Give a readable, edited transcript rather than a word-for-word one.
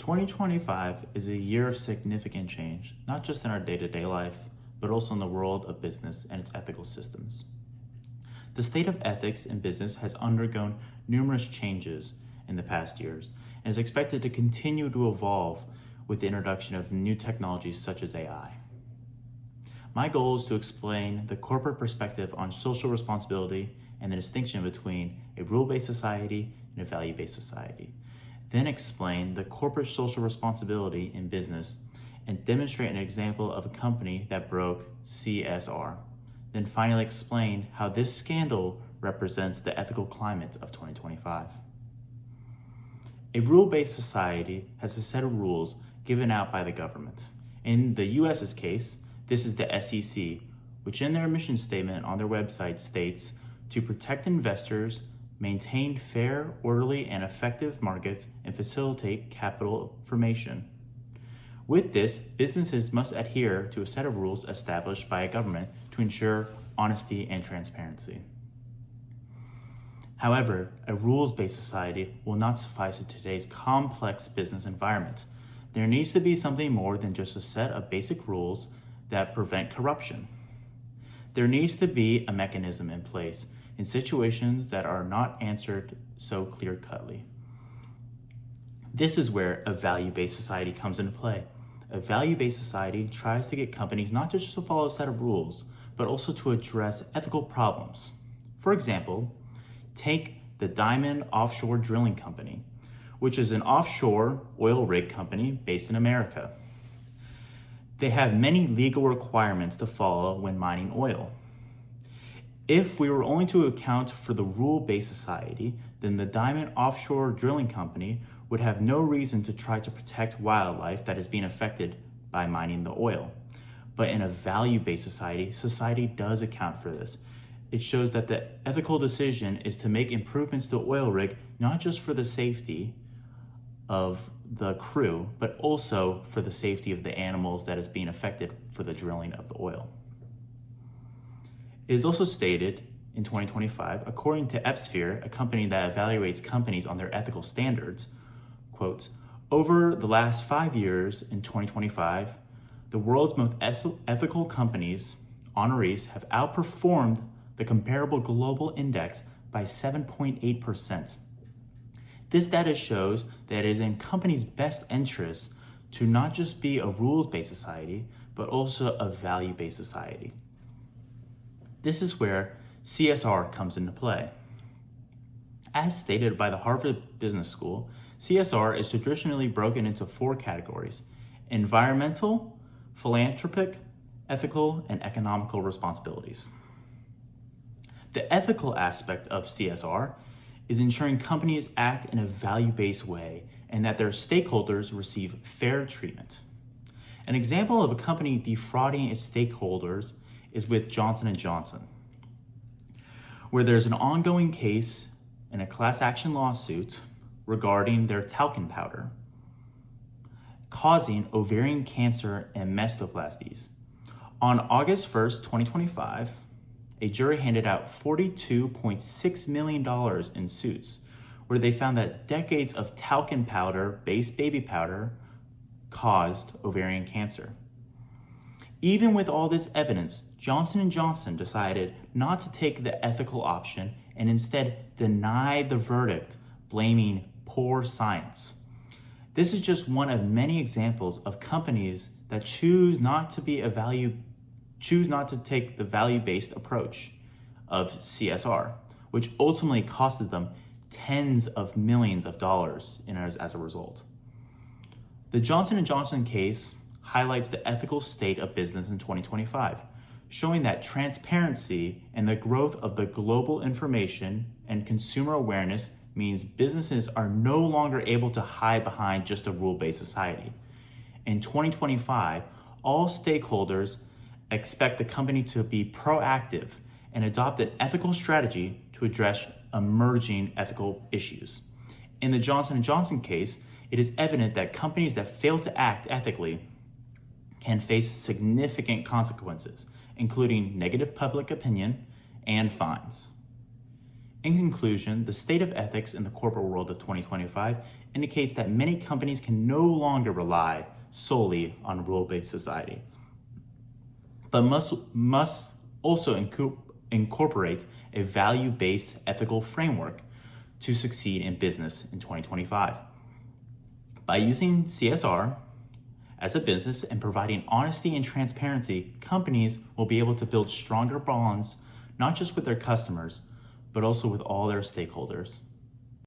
2025 is a year of significant change, not just in our day-to-day life, but also in the world of business and its ethical systems. The state of ethics in business has undergone numerous changes in the past years and is expected to continue to evolve with the introduction of new technologies such as AI. My goal is to explain the corporate perspective on social responsibility and the distinction between a rule-based society and a value-based society. Then explain the corporate social responsibility in business and demonstrate an example of a company that broke CSR. Then finally explain how this scandal represents the ethical climate of 2025. A rule-based society has a set of rules given out by the government. In the US's case, this is the SEC, which in their mission statement on their website states to protect investors, maintain fair, orderly, and effective markets, and facilitate capital formation. With this, businesses must adhere to a set of rules established by a government to ensure honesty and transparency. However, a rules-based society will not suffice in today's complex business environment. There needs to be something more than just a set of basic rules that prevent corruption. There needs to be a mechanism in place in situations that are not answered so clear-cutly. This is where a value-based society comes into play. A value-based society tries to get companies not just to follow a set of rules, but also to address ethical problems. For example, take the Diamond Offshore Drilling Company, which is an offshore oil rig company based in America. They have many legal requirements to follow when mining oil. If we were only to account for the rule-based society, then the Diamond Offshore Drilling Company would have no reason to try to protect wildlife that is being affected by mining the oil. But in a value-based society, society does account for this. It shows that the ethical decision is to make improvements to the oil rig, not just for the safety of the crew, but also for the safety of the animals that is being affected for the drilling of the oil. It is also stated in 2025, according to Epsphere, a company that evaluates companies on their ethical standards, quote, over the last 5 years in 2025, the world's most ethical companies, honorees, have outperformed the comparable global index by 7.8%. This data shows that it is in companies' best interest to not just be a rules-based society, but also a value-based society. This is where CSR comes into play. As stated by the Harvard Business School, CSR is traditionally broken into 4 categories: environmental, philanthropic, ethical, and economical responsibilities. The ethical aspect of CSR is ensuring companies act in a value-based way and that their stakeholders receive fair treatment. An example of a company defrauding its stakeholders is with Johnson & Johnson, where there's an ongoing case in a class action lawsuit regarding their talcum powder, causing ovarian cancer and mastoplasties. On August 1st, 2025, a jury handed out $42.6 million in suits, where they found that decades of talcum powder-based baby powder caused ovarian cancer. Even with all this evidence, Johnson & Johnson decided not to take the ethical option and instead denied the verdict, blaming poor science. This is just one of many examples of companies that choose not to take the value-based approach of CSR, which ultimately costed them tens of millions of dollars as a result. The Johnson & Johnson case highlights the ethical state of business in 2025, showing that transparency and the growth of the global information and consumer awareness means businesses are no longer able to hide behind just a rule-based society. In 2025, all stakeholders expect the company to be proactive and adopt an ethical strategy to address emerging ethical issues. In the Johnson & Johnson case, it is evident that companies that fail to act ethically can face significant consequences, including negative public opinion and fines. In conclusion, the state of ethics in the corporate world of 2025 indicates that many companies can no longer rely solely on a rule-based society, but must also incorporate a value-based ethical framework to succeed in business in 2025. By using CSR as a business and providing honesty and transparency, companies will be able to build stronger bonds, not just with their customers, but also with all their stakeholders.